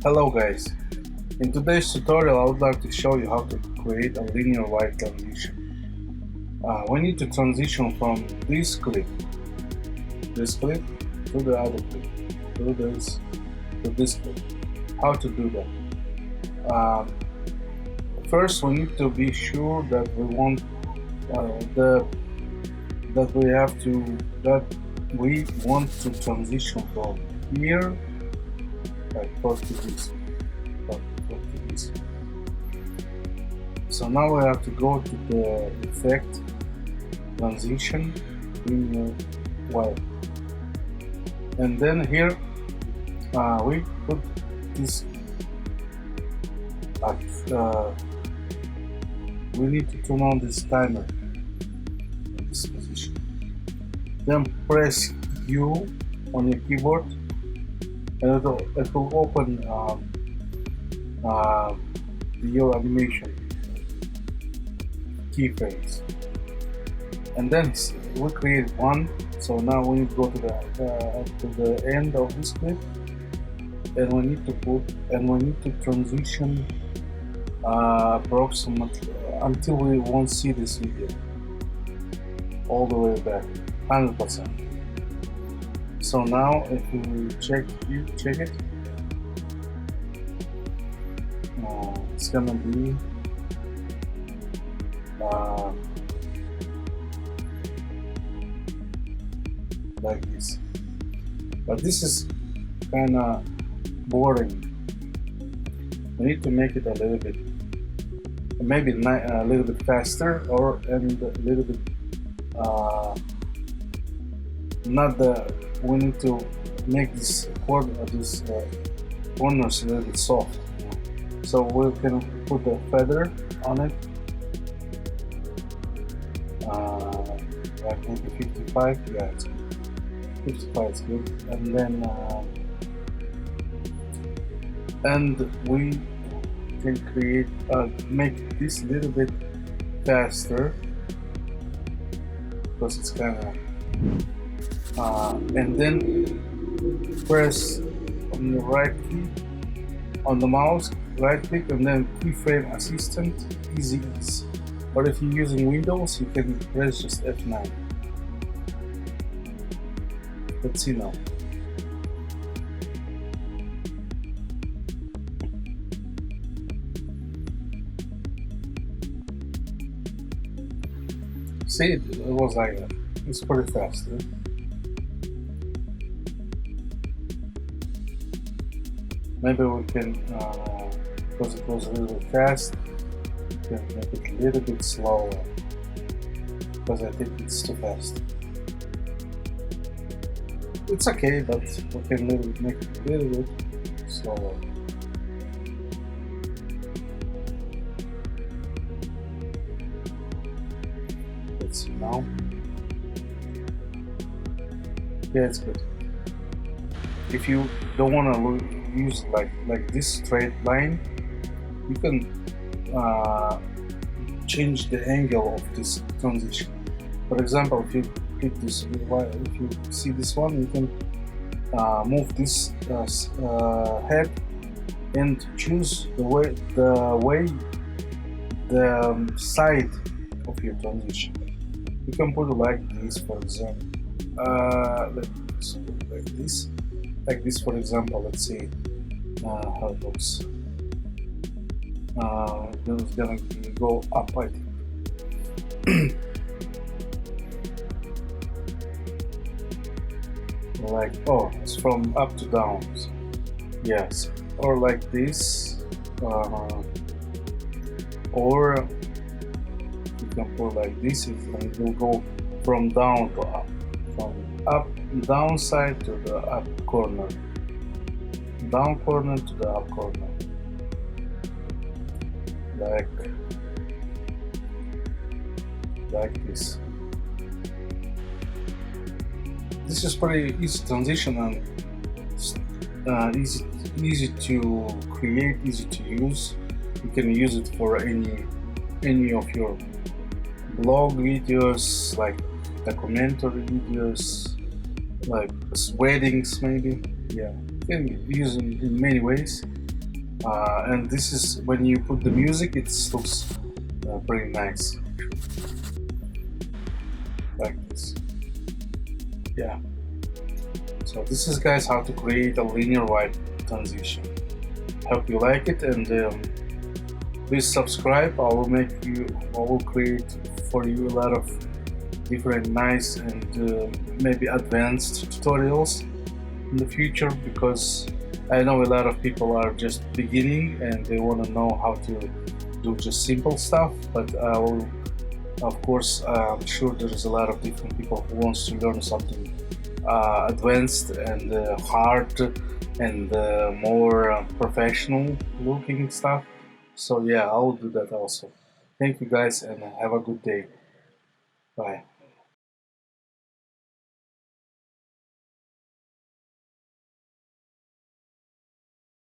Hello guys, in today's tutorial I would like to show you how to create a linear white transition. We need to transition from this clip to the other clip, to this clip. How to do that? First we need to be sure that we want the that we have to that we want to transition from here like first to this. So now we have to go to the effect transition linear white, and then here we put this we need to turn on this timer in this position, then press U on your keyboard and it will open your animation keyframes, and then we create one. So now we need to go to the end of this clip, and we need to transition approximately until we won't see this video all the way back 100%. So now if you check it, it's gonna be like this, but this is kinda boring. We need to make it a little bit, maybe a little bit faster, or and a little bit not the. We need to make this corners a little bit soft. So we can put a feather on it, like maybe 55. Yeah, it's good. 55 is good. And then and we can create make this a little bit faster because it's kind of and then press on the right key on the mouse, right click, and then keyframe assistant, easy ease. Or if you're using Windows, you can press just F9. Let's see now. See, it was like that. It's pretty fast. Maybe we can, because it was really fast, we can make it a little bit slower, because I think it's too fast. It's okay, but we can make it a little bit slower. Let's see now. Yeah, it's good. If you don't want to use like this straight line, you can change the angle of this transition. For example, if you click this, if you see this one, you can move this head and choose the side of your transition. You can put it like this, for example. Like this, for example. Let's see how it looks. Then it's gonna go up, I think. Like, oh, it's from up to down. Yes, or like this, or you can put like this, and it will go from down to up, from down side to the up corner, down corner to the up corner, like this. This is pretty easy transition and easy to create, easy to use. You can use it for any of your blog videos, like documentary videos, like weddings maybe. Yeah, you can use it in many ways. And this is when you put the music, it looks pretty nice, like this. Yeah. So this is, guys, how to create a linear white transition. Hope you like it, and please subscribe. I will create for you a lot of different nice and maybe advanced tutorials in the future, because I know a lot of people are just beginning and they want to know how to do just simple stuff. But I will, of course, I'm sure there is a lot of different people who wants to learn something advanced and hard and more professional looking stuff. So yeah, I will do that also. Thank you, guys, and have a good day. Bye.